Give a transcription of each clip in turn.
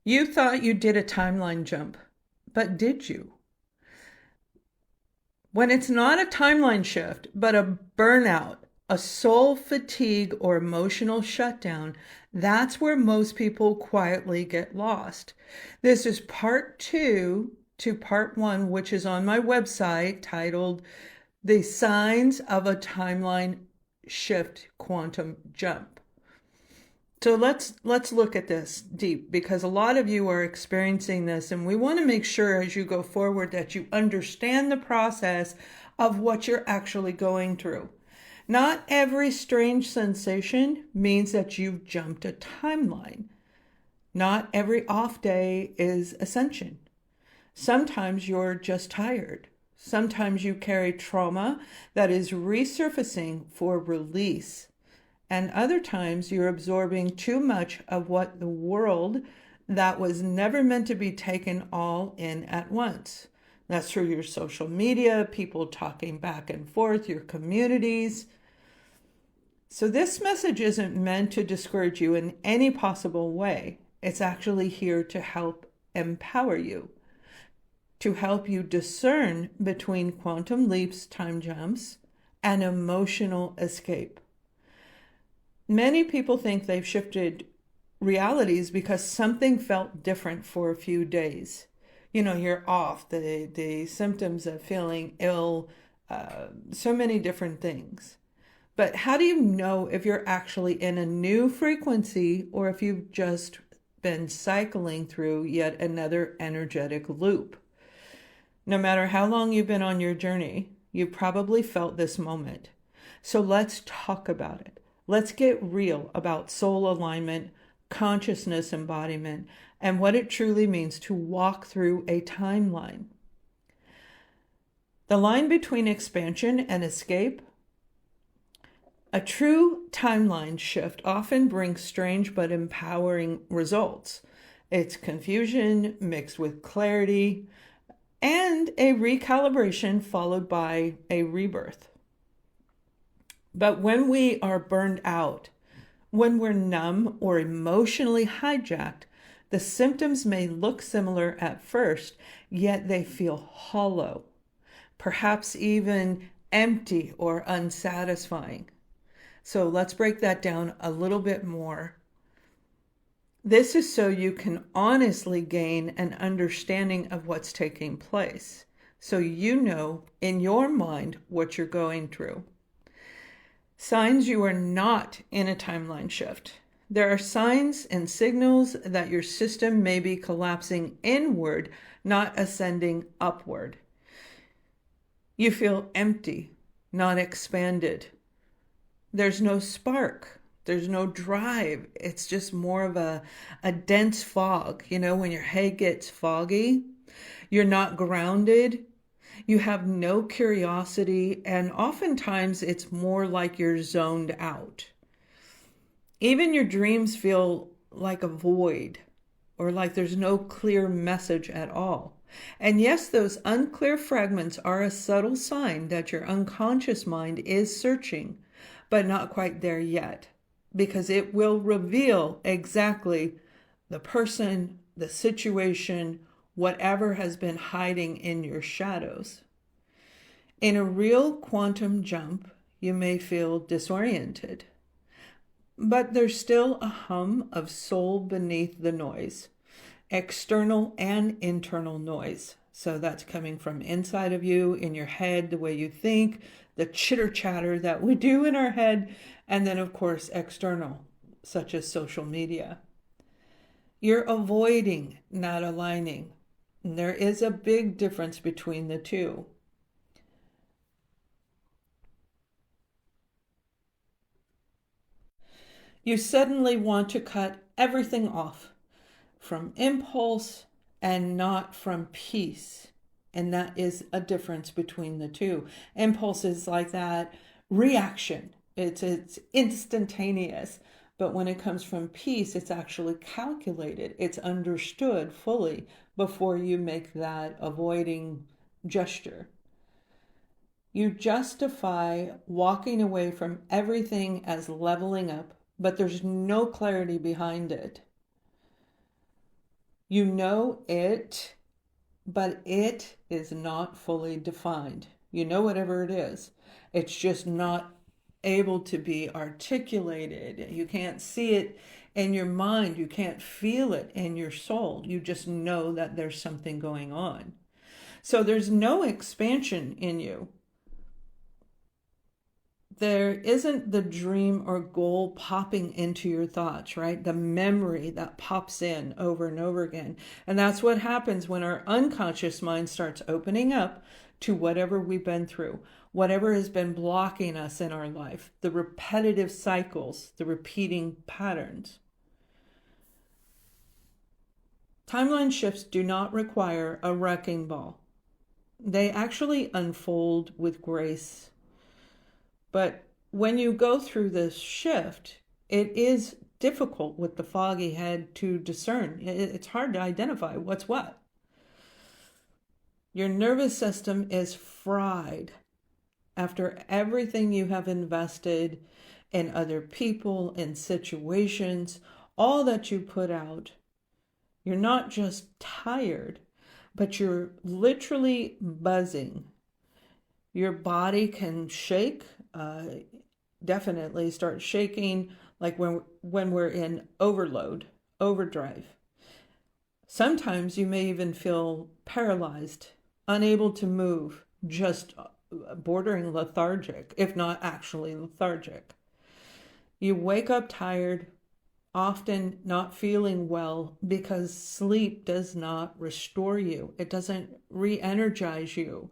You thought you did a timeline jump, but did you? When it's not a timeline shift, but a burnout, a soul fatigue, or emotional shutdown, that's where most people quietly get lost. This is part two to part one, which is on my website titled The Signs of a Timeline Shift Quantum Jump. So let's look at this deep, because a lot of you are experiencing this, and we want to make sure as you go forward that you understand the process of what you're actually going through. Not every strange sensation means that you've jumped a timeline. Not every off day is ascension. Sometimes you're just tired. Sometimes you carry trauma that is resurfacing for release. And other times you're absorbing too much of what the world that was never meant to be taken all in at once. That's through your social media, people talking back and forth, your communities. So this message isn't meant to discourage you in any possible way. It's actually here to help empower you, to help you discern between quantum leaps, time jumps, and emotional escape. Many people think they've shifted realities because something felt different for a few days. You're off, the symptoms of feeling ill, so many different things. But how do you know if you're actually in a new frequency or if you've just been cycling through yet another energetic loop? No matter how long you've been on your journey, you probably felt this moment. So let's talk about it. Let's get real about soul alignment, consciousness embodiment, and what it truly means to walk through a timeline. The line between expansion and escape. A true timeline shift often brings strange but empowering results. It's confusion mixed with clarity and a recalibration followed by a rebirth. But when we are burned out, when we're numb or emotionally hijacked, the symptoms may look similar at first, yet they feel hollow, perhaps even empty or unsatisfying. So let's break that down a little bit more. This is so you can honestly gain an understanding of what's taking place, so you know in your mind what you're going through. Signs you are not in a timeline shift. There are signs and signals that your system may be collapsing inward, not ascending upward. You feel empty, not expanded. There's no spark. There's no drive. It's just more of a dense fog. When your head gets foggy, you're not grounded. You have no curiosity, and oftentimes it's more like you're zoned out. Even your dreams feel like a void, or like there's no clear message at all. And yes, those unclear fragments are a subtle sign that your unconscious mind is searching, but not quite there yet, because it will reveal exactly the person, the situation, whatever has been hiding in your shadows. In a real quantum jump, you may feel disoriented, but there's still a hum of soul beneath the noise, external and internal noise. So that's coming from inside of you, in your head, the way you think, the chitter chatter that we do in our head, and then of course external, such as social media. You're avoiding, not aligning. And there is a big difference between the two. You suddenly want to cut everything off from impulse and not from peace. And that is a difference between the two. Impulse is like that reaction. It's instantaneous. But when it comes from peace, it's actually calculated. It's understood fully before you make that avoiding gesture. You justify walking away from everything as leveling up, but there's no clarity behind it. You know it, but it is not fully defined. You know whatever it is. It's just not able to be articulated. You can't see it in your mind. You can't feel it in your soul. You just know that there's something going on. So there's no expansion in you. There isn't the dream or goal popping into your thoughts, right? The memory that pops in over and over again. And that's what happens when our unconscious mind starts opening up to whatever we've been through, whatever has been blocking us in our life, the repetitive cycles, the repeating patterns. Timeline shifts do not require a wrecking ball. They actually unfold with grace. But when you go through this shift, it is difficult with the foggy head to discern. It's hard to identify what's what. Your nervous system is fried after everything you have invested in other people, in situations, all that you put out. You're not just tired, but you're literally buzzing. Your body can shake, definitely start shaking, like when we're in overdrive. Sometimes you may even feel paralyzed, unable to move, just bordering lethargic, if not actually lethargic. You wake up tired, often not feeling well because sleep does not restore you. It doesn't re-energize you.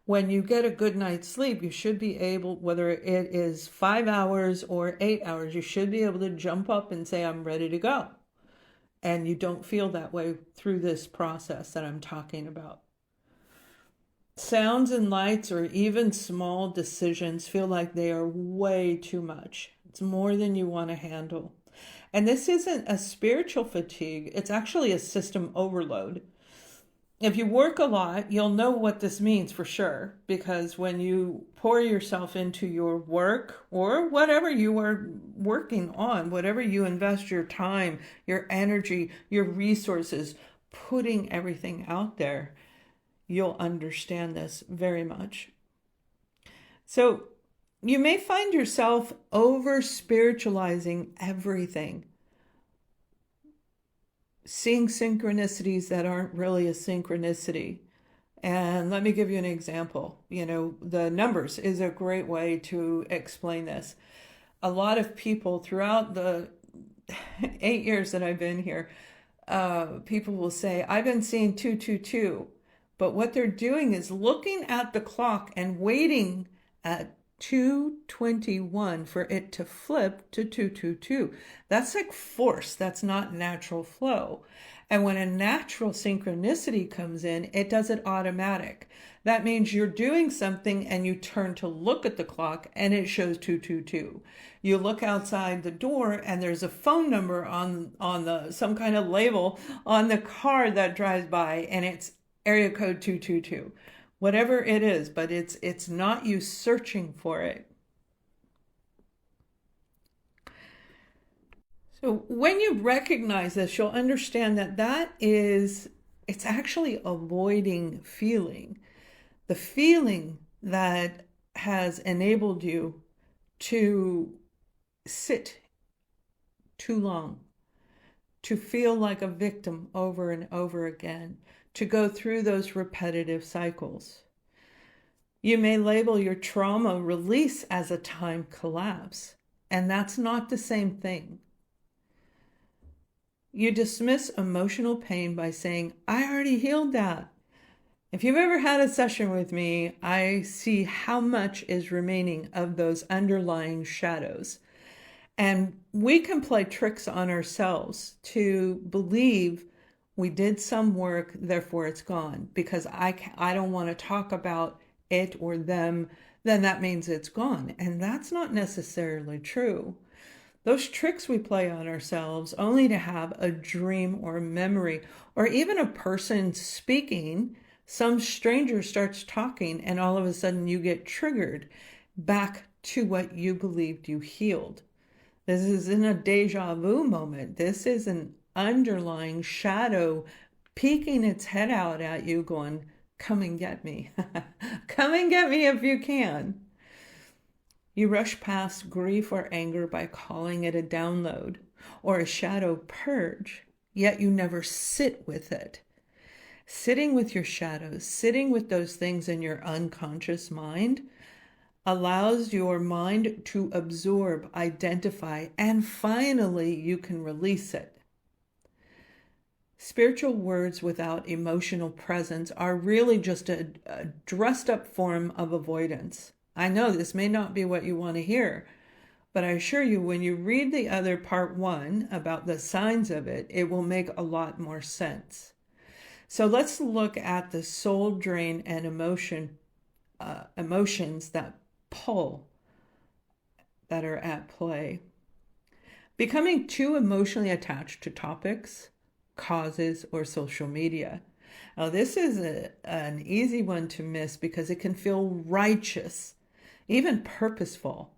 When you get a good night's sleep, you should be able, whether it is 5 hours or 8 hours, you should be able to jump up and say, I'm ready to go. And you don't feel that way through this process that I'm talking about. Sounds and lights or even small decisions feel like they are way too much. It's more than you want to handle. And this isn't a spiritual fatigue, it's actually a system overload. If you work a lot, you'll know what this means for sure, because when you pour yourself into your work or whatever you are working on, whatever you invest your time, your energy, your resources, putting everything out there, you'll understand this very much. So you may find yourself over spiritualizing everything, seeing synchronicities that aren't really a synchronicity. And let me give you an example. The numbers is a great way to explain this. A lot of people throughout the 8 years that I've been here, people will say, I've been seeing 222. But what they're doing is looking at the clock and waiting at 221 for it to flip to 222. That's like force. That's not natural flow. And when a natural synchronicity comes in, it does it automatic. That means you're doing something and you turn to look at the clock and it shows 222. You look outside the door and there's a phone number on the some kind of label on the car that drives by and it's area code 222. Whatever it is, but it's not you searching for it. So when you recognize this, you'll understand that it's actually avoiding feeling. The feeling that has enabled you to sit too long, to feel like a victim over and over again, to go through those repetitive cycles. You may label your trauma release as a time collapse, and that's not the same thing. You dismiss emotional pain by saying, I already healed that. If you've ever had a session with me, I see how much is remaining of those underlying shadows. And we can play tricks on ourselves to believe we did some work, therefore it's gone. Because I don't want to talk about it or them, then that means it's gone. And that's not necessarily true. Those tricks we play on ourselves only to have a dream or a memory or even a person speaking, some stranger starts talking and all of a sudden you get triggered back to what you believed you healed. This isn't a deja vu moment. This is an underlying shadow peeking its head out at you going, come and get me. Come and get me if you can. You rush past grief or anger by calling it a download or a shadow purge, yet you never sit with it. Sitting with your shadows, sitting with those things in your unconscious mind, allows your mind to absorb, identify, and finally you can release it. Spiritual words without emotional presence are really just a dressed up form of avoidance. I know this may not be what you want to hear, but I assure you, when you read the other part 1 about the signs of it, it will make a lot more sense. So let's look at the soul drain and emotions that pull, that are at play. Becoming too emotionally attached to topics, causes, or social media. Now, this is an easy one to miss because it can feel righteous, even purposeful,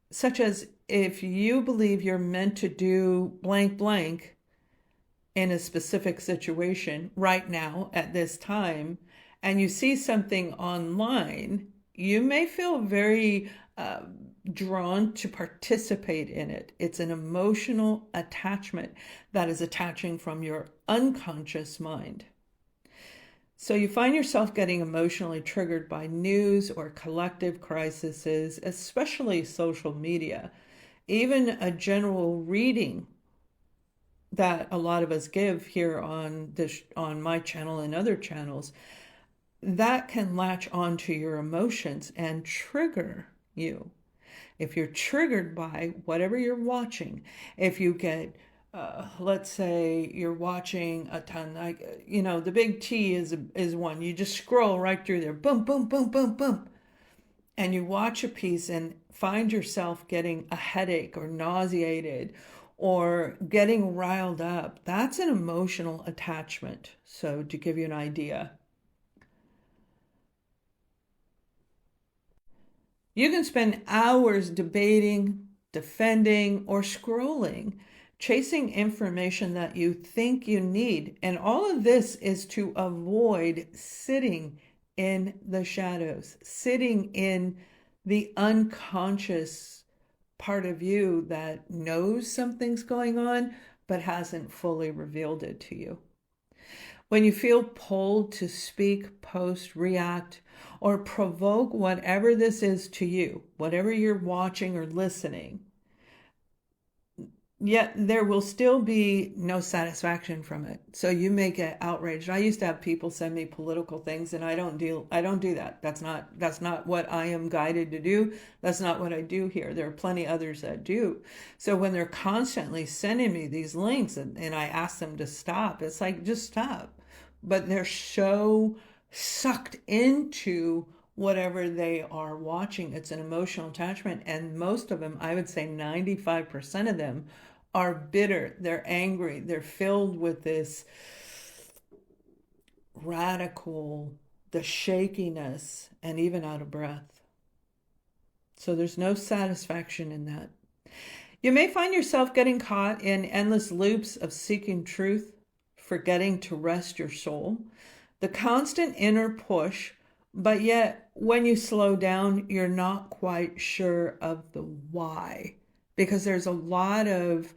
such as if you believe you're meant to do blank blank in a specific situation right now at this time, and you see something online, you may feel very drawn to participate in it. It's an emotional attachment that is attaching from your unconscious mind. So you find yourself getting emotionally triggered by news or collective crises, especially social media, even a general reading that a lot of us give here on my channel and other channels, that can latch onto your emotions and trigger you. If you're triggered by whatever you're watching, if you get, let's say you're watching a ton, like, the big T is one. You just scroll right through there, boom, boom, boom, boom, boom. And you watch a piece and find yourself getting a headache or nauseated or getting riled up. That's an emotional attachment. So to give you an idea, you can spend hours debating, defending, or scrolling, chasing information that you think you need. And all of this is to avoid sitting in the shadows, sitting in the unconscious part of you that knows something's going on, but hasn't fully revealed it to you. When you feel pulled to speak, post, react, or provoke whatever this is to you, whatever you're watching or listening, yet there will still be no satisfaction from it. So you may get outraged. I used to have people send me political things, and I don't do that. That's not what I am guided to do. That's not what I do here. There are plenty others that do. So when they're constantly sending me these links and I ask them to stop, it's like, just stop. But they're so sucked into whatever they are watching. It's an emotional attachment. And most of them, I would say 95% of them, are bitter. They're angry. They're filled with this radical, the shakiness, and even out of breath. So there's no satisfaction in that. You may find yourself getting caught in endless loops of seeking truth, forgetting to rest your soul, the constant inner push, but yet when you slow down, you're not quite sure of the why, because there's a lot of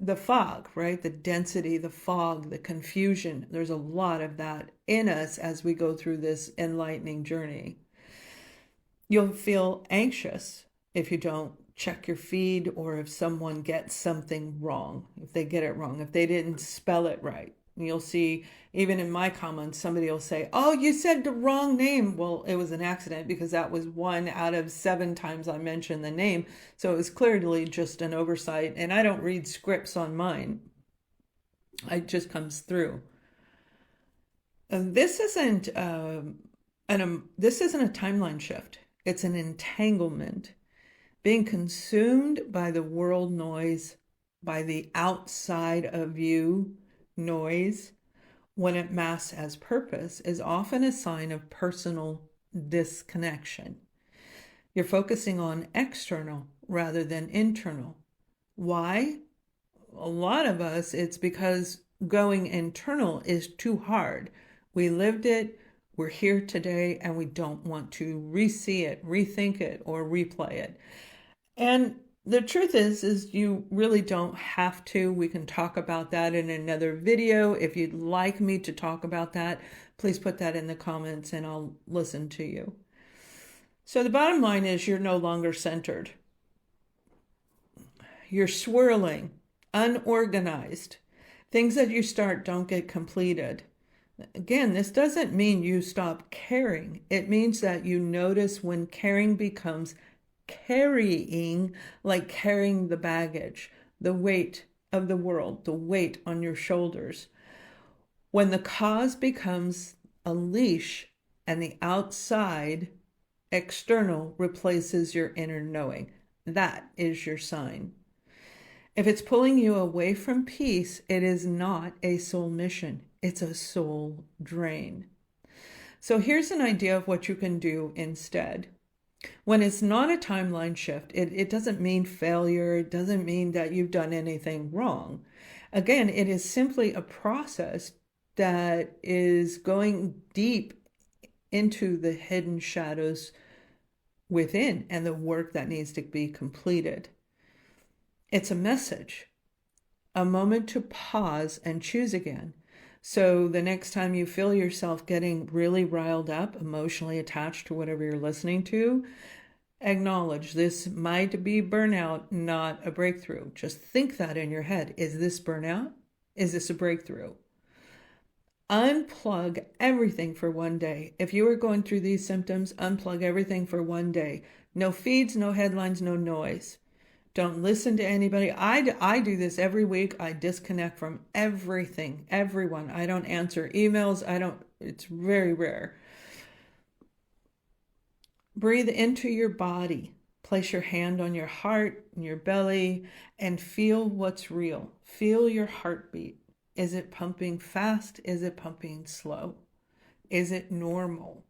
the fog, right? The density, the fog, the confusion. There's a lot of that in us as we go through this enlightening journey. You'll feel anxious if you don't check your feed, or if someone gets something wrong, if they get it wrong, if they didn't spell it right. You'll see, even in my comments, somebody will say, oh, you said the wrong name. Well, it was an accident, because that was 1 out of 7 times I mentioned the name. So it was clearly just an oversight. And I don't read scripts on mine. It just comes through. This isn't a timeline shift. It's an entanglement. Being consumed by the world noise, by the outside of you noise, when it masks as purpose, is often a sign of personal disconnection. You're focusing on external rather than internal. Why? a lot of us, it's because going internal is too hard. We lived it, we're here today, and we don't want to re-see it, rethink it, or replay it. And the truth is you really don't have to. We can talk about that in another video. If you'd like me to talk about that, please put that in the comments and I'll listen to you. So the bottom line is you're no longer centered. You're swirling, unorganized. Things that you start don't get completed. Again, this doesn't mean you stop caring. It means that you notice when caring becomes carrying, like carrying the baggage, the weight of the world, the weight on your shoulders. When the cause becomes a leash and the outside, external, replaces your inner knowing, that is your sign. If it's pulling you away from peace, it is not a soul mission. It's a soul drain. So here's an idea of what you can do instead. When it's not a timeline shift, it doesn't mean failure. It doesn't mean that you've done anything wrong. Again, it is simply a process that is going deep into the hidden shadows within and the work that needs to be completed. It's a message, a moment to pause and choose again. So the next time you feel yourself getting really riled up, emotionally attached to whatever you're listening to, acknowledge this might be burnout, not a breakthrough. Just think that in your head. Is this burnout? Is this a breakthrough? Unplug everything for one day. If you are going through these symptoms, unplug everything for one day. No feeds, no headlines, no noise. Don't listen to anybody. I do this every week. I disconnect from everything, everyone. I don't answer emails. It's very rare. Breathe into your body. Place your hand on your heart and your belly and feel what's real. Feel your heartbeat. Is it pumping fast? Is it pumping slow? Is it normal?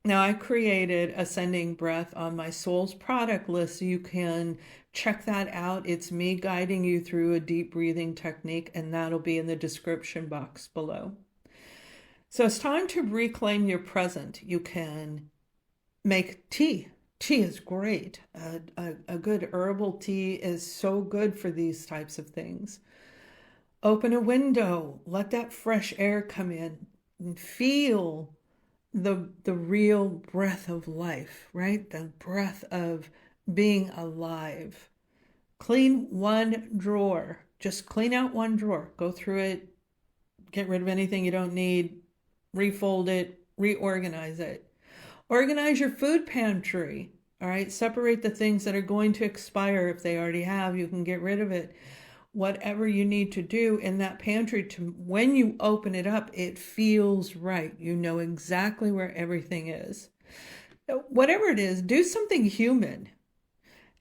Now, I created Ascending Breath on my Soul's product list, so you can check that out. It's me guiding you through a deep breathing technique, and that'll be in the description box below. So it's time to reclaim your present. You can make tea. Tea is great. A good herbal tea is so good for these types of things. Open a window. Let that fresh air come in and feel the real breath of life, right? The breath of being alive. Clean one drawer. Just clean out one drawer. Go through it. Get rid of anything you don't need. Refold it. Reorganize it. Organize your food pantry. All right. Separate the things that are going to expire. If they already have, you can get rid of it. Whatever you need to do in that pantry, to when you open it up, it feels right. You know exactly where everything is. Whatever it is, do something human.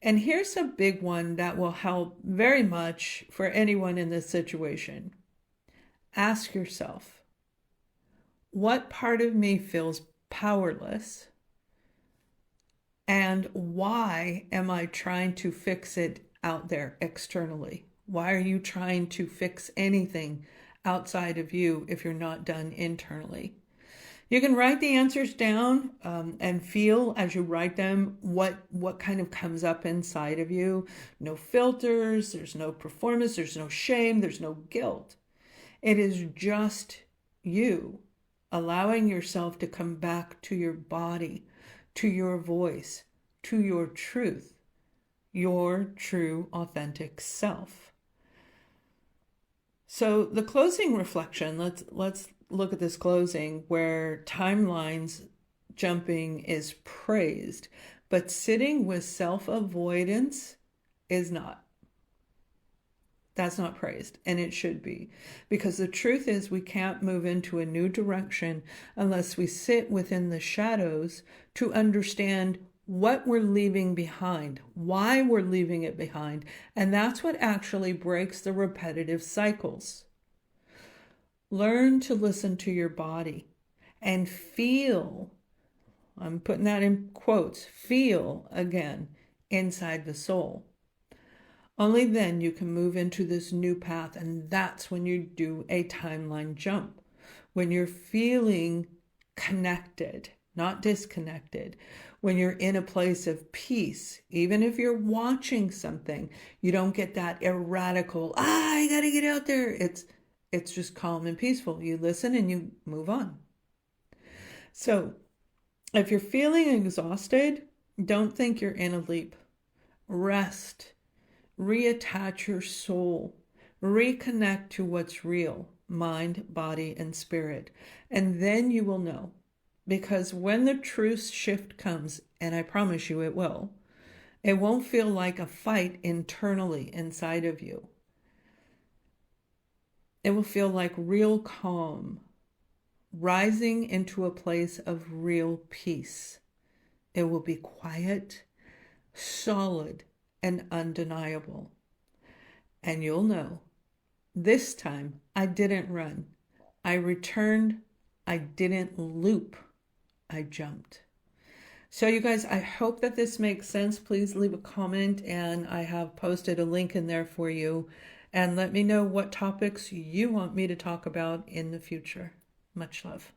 And here's a big one that will help very much for anyone in this situation. Ask yourself, what part of me feels powerless? And why am I trying to fix it out there externally? Why are you trying to fix anything outside of you if you're not done internally? You can write the answers down and feel as you write them what kind of comes up inside of you. No filters, there's no performance, there's no shame, there's no guilt. It is just you allowing yourself to come back to your body, to your voice, to your truth, your true authentic self. So the closing reflection, let's look at this closing where timelines jumping is praised, but sitting with self-avoidance is not. That's not praised, and it should be. Because the truth is we can't move into a new direction unless we sit within the shadows to understand what we're leaving behind, why we're leaving it behind, and that's what actually breaks the repetitive cycles. Learn to listen to your body and feel, I'm putting that in quotes, feel again inside the soul. Only then you can move into this new path. And that's when you do a timeline jump. When you're feeling connected, not disconnected. When you're in a place of peace, even if you're watching something, you don't get that erratical, I gotta get out there. It's just calm and peaceful. You listen and you move on. So if you're feeling exhausted, don't think you're in a leap. Rest. Reattach your soul. Reconnect to what's real, mind, body, and spirit. And then you will know. Because when the truth shift comes, and I promise you it will, it won't feel like a fight internally inside of you. It will feel like real calm, rising into a place of real peace. It will be quiet, solid, and undeniable. And you'll know, this time I didn't run. I returned. I didn't loop. I jumped. So you guys, I hope that this makes sense. Please leave a comment, and I have posted a link in there for you. And let me know what topics you want me to talk about in the future. Much love.